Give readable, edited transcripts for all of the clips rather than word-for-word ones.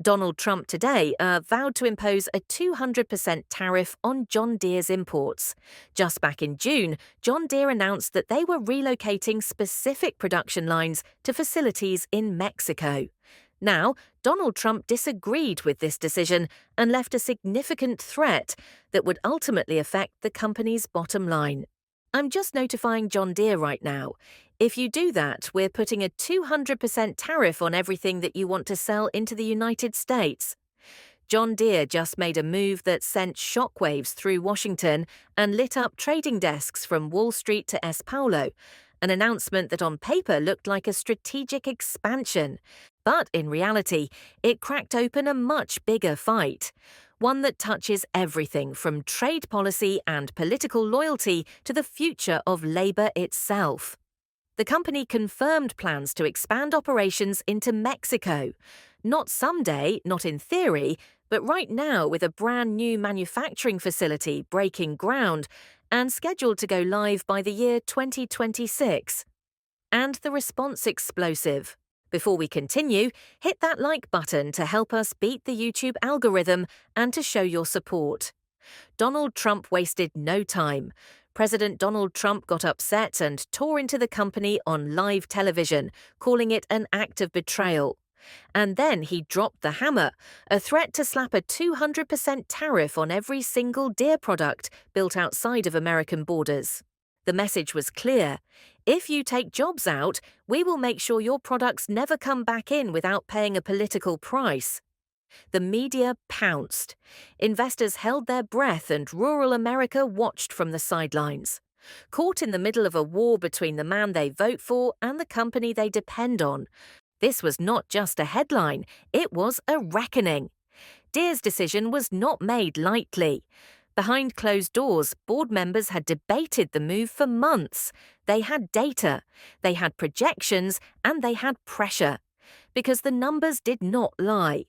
Donald Trump today vowed to impose a 200% tariff on John Deere's imports. Just back in June, John Deere announced that they were relocating specific production lines to facilities in Mexico. Now, Donald Trump disagreed with this decision and left a significant threat that would ultimately affect the company's bottom line. I'm just notifying John Deere right now. If you do that, we're putting a 200% tariff on everything that you want to sell into the United States. John Deere just made a move that sent shockwaves through Washington and lit up trading desks from Wall Street to São Paulo, an announcement that on paper looked like a strategic expansion. But in reality, it cracked open a much bigger fight. One that touches everything from trade policy and political loyalty to the future of labor itself. The company confirmed plans to expand operations into Mexico. Not someday, not in theory, but right now with a brand new manufacturing facility breaking ground and scheduled to go live by the year 2026. And the response explosive. Before we continue, hit that like button to help us beat the YouTube algorithm and to show your support. Donald Trump wasted no time. President Donald Trump got upset and tore into the company on live television, calling it an act of betrayal. And then he dropped the hammer, a threat to slap a 200% tariff on every single Deere product built outside of American borders. The message was clear. If you take jobs out, we will make sure your products never come back in without paying a political price. The media pounced. Investors held their breath and rural America watched from the sidelines. Caught in the middle of a war between the man they vote for and the company they depend on. This was not just a headline, it was a reckoning. Deere's decision was not made lightly. Behind closed doors, board members had debated the move for months. They had data, they had projections, and they had pressure. Because the numbers did not lie.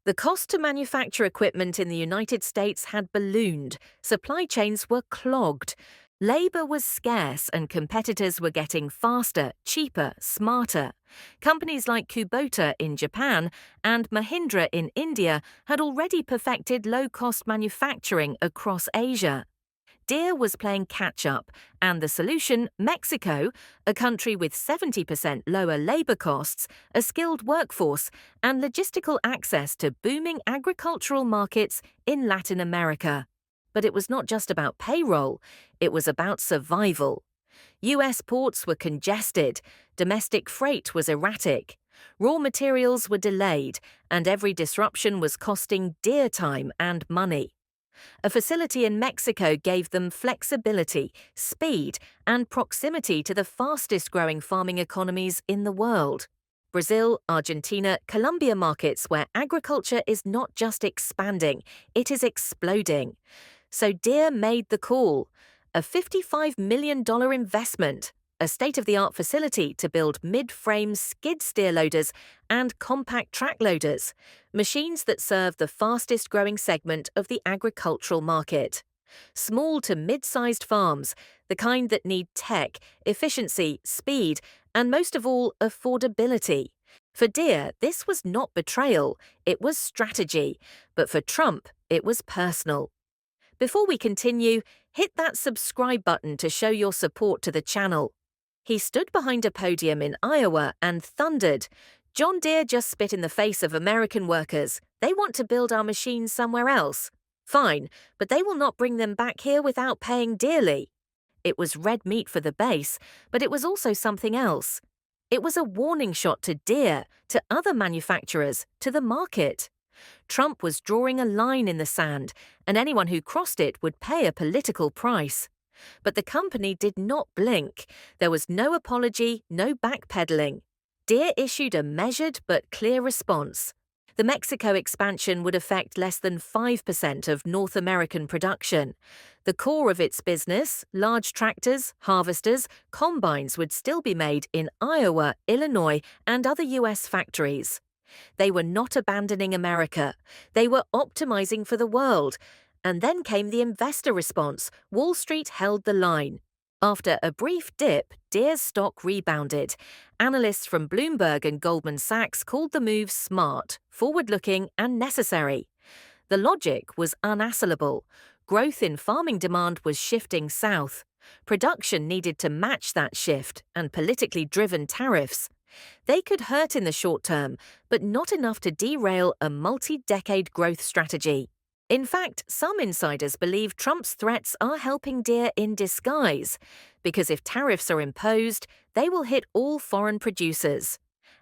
The cost to manufacture equipment in the United States had ballooned, supply chains were clogged, labor was scarce and competitors were getting faster, cheaper, smarter. Companies like Kubota in Japan and Mahindra in India had already perfected low-cost manufacturing across Asia. Deere was playing catch-up, and the solution, Mexico, a country with 70% lower labor costs, a skilled workforce, and logistical access to booming agricultural markets in Latin America. But it was not just about payroll, it was about survival. US ports were congested, domestic freight was erratic, raw materials were delayed, and every disruption was costing Deere time and money. A facility in Mexico gave them flexibility, speed, and proximity to the fastest-growing farming economies in the world. Brazil, Argentina, Colombia markets where agriculture is not just expanding, it is exploding. So Deere made the call. A $55 million investment, a state-of-the-art facility to build mid-frame skid steer loaders and compact track loaders, machines that serve the fastest-growing segment of the agricultural market. Small to mid-sized farms, the kind that need tech, efficiency, speed, and most of all, affordability. For Deere, this was not betrayal, it was strategy, but for Trump, it was personal. Before we continue, hit that subscribe button to show your support to the channel. He stood behind a podium in Iowa and thundered, "John Deere just spit in the face of American workers. They want to build our machines somewhere else. Fine, but they will not bring them back here without paying dearly." It was red meat for the base, but it was also something else. It was a warning shot to Deere, to other manufacturers, to the market. Trump was drawing a line in the sand, and anyone who crossed it would pay a political price. But the company did not blink. There was no apology, no backpedaling. Deere issued a measured but clear response. The Mexico expansion would affect less than 5% of North American production. The core of its business, large tractors, harvesters, combines would still be made in Iowa, Illinois, and other US factories. They were not abandoning America. They were optimizing for the world. And then came the investor response. Wall Street held the line. After a brief dip, Deere's stock rebounded. Analysts from Bloomberg and Goldman Sachs called the move smart, forward-looking, and necessary. The logic was unassailable. Growth in farming demand was shifting south. Production needed to match that shift, and politically driven tariffs. They could hurt in the short term, but not enough to derail a multi-decade growth strategy. In fact, some insiders believe Trump's threats are helping Deere in disguise, because if tariffs are imposed, they will hit all foreign producers.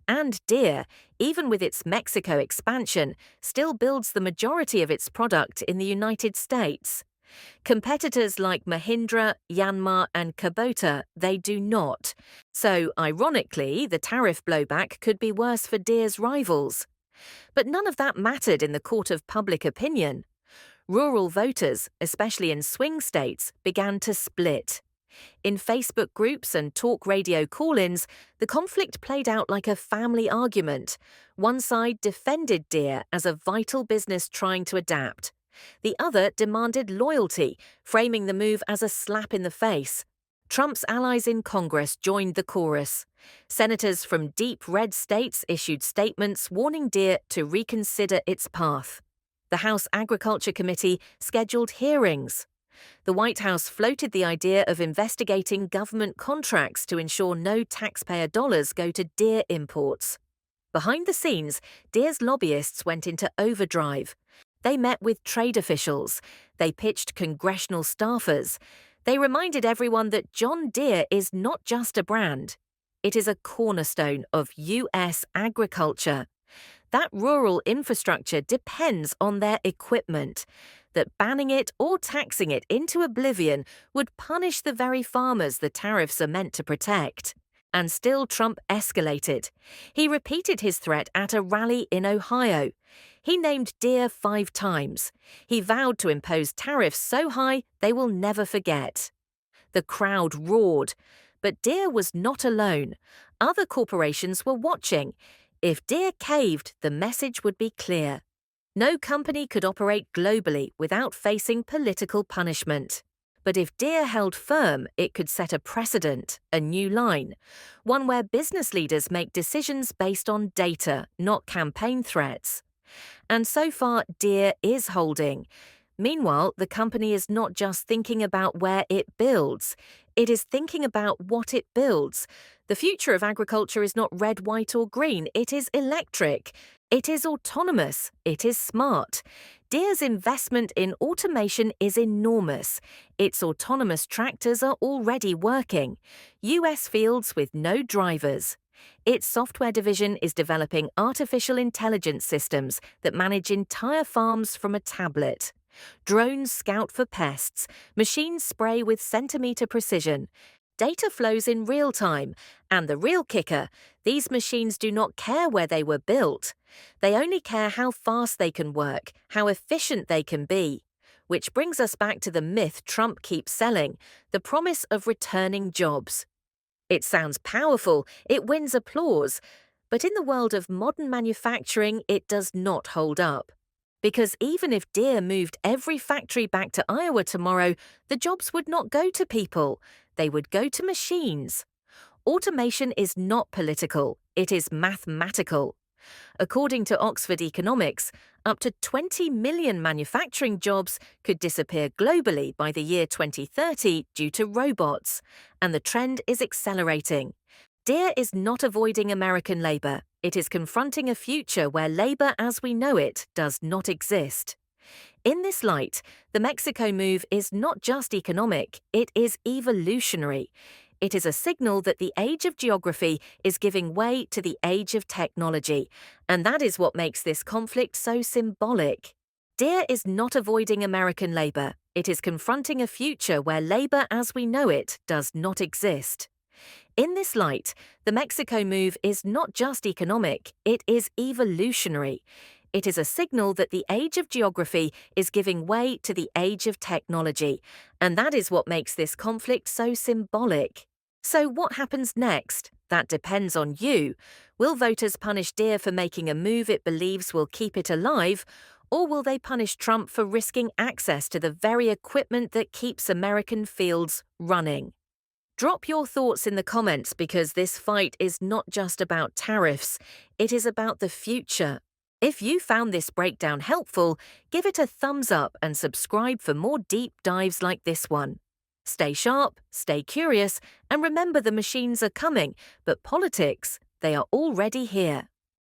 And Deere, even with its Mexico expansion, still builds the majority of its product in the United States. Competitors like Mahindra, Yanmar, and Kubota, they do not. So, ironically, the tariff blowback could be worse for Deere's rivals. But none of that mattered in the court of public opinion. Rural voters, especially in swing states, began to split. In Facebook groups and talk radio call-ins, the conflict played out like a family argument. One side defended Deere as a vital business trying to adapt. The other demanded loyalty, framing the move as a slap in the face. Trump's allies in Congress joined the chorus. Senators from deep red states issued statements warning Deere to reconsider its path. The House Agriculture Committee scheduled hearings. The White House floated the idea of investigating government contracts to ensure no taxpayer dollars go to Deere imports. Behind the scenes, Deere's lobbyists went into overdrive. They met with trade officials. They pitched congressional staffers. They reminded everyone that John Deere is not just a brand. It is a cornerstone of U.S. agriculture. That rural infrastructure depends on their equipment. That banning it or taxing it into oblivion would punish the very farmers the tariffs are meant to protect. And still Trump escalated. He repeated his threat at a rally in Ohio. He named Deere 5 times. He vowed to impose tariffs so high they will never forget. The crowd roared. But Deere was not alone. Other corporations were watching. If Deere caved, the message would be clear. No company could operate globally without facing political punishment. But if Deere held firm, it could set a precedent, a new line, one where business leaders make decisions based on data, not campaign threats. And so far, Deere is holding. Meanwhile, the company is not just thinking about where it builds. It is thinking about what it builds. The future of agriculture is not red, white, or green. It is electric. It is autonomous. It is smart. Deere's investment in automation is enormous. Its autonomous tractors are already working. US fields with no drivers. Its software division is developing artificial intelligence systems that manage entire farms from a tablet. Drones scout for pests. Machines spray with centimeter precision. Data flows in real time. And the real kicker, these machines do not care where they were built. They only care how fast they can work, how efficient they can be. Which brings us back to the myth Trump keeps selling, the promise of returning jobs. It sounds powerful, it wins applause, but in the world of modern manufacturing, it does not hold up. Because even if Deere moved every factory back to Iowa tomorrow, the jobs would not go to people. They would go to machines. Automation is not political, it is mathematical. According to Oxford Economics, up to 20 million manufacturing jobs could disappear globally by the year 2030 due to robots, and the trend is accelerating. Deere is not avoiding American labor. It is confronting a future where labor as we know it does not exist. In this light, the Mexico move is not just economic, it is evolutionary. It is a signal that the age of geography is giving way to the age of technology, and that is what makes this conflict so symbolic. Deere is not avoiding American labor. It is confronting a future where labor as we know it does not exist. In this light, the Mexico move is not just economic, it is evolutionary. It is a signal that the age of geography is giving way to the age of technology, and that is what makes this conflict so symbolic. So what happens next? That depends on you. Will voters punish Deere for making a move it believes will keep it alive, or will they punish Trump for risking access to the very equipment that keeps American fields running? Drop your thoughts in the comments because this fight is not just about tariffs, it is about the future. If you found this breakdown helpful, give it a thumbs up and subscribe for more deep dives like this one. Stay sharp, stay curious, and remember the machines are coming, but politics, they are already here.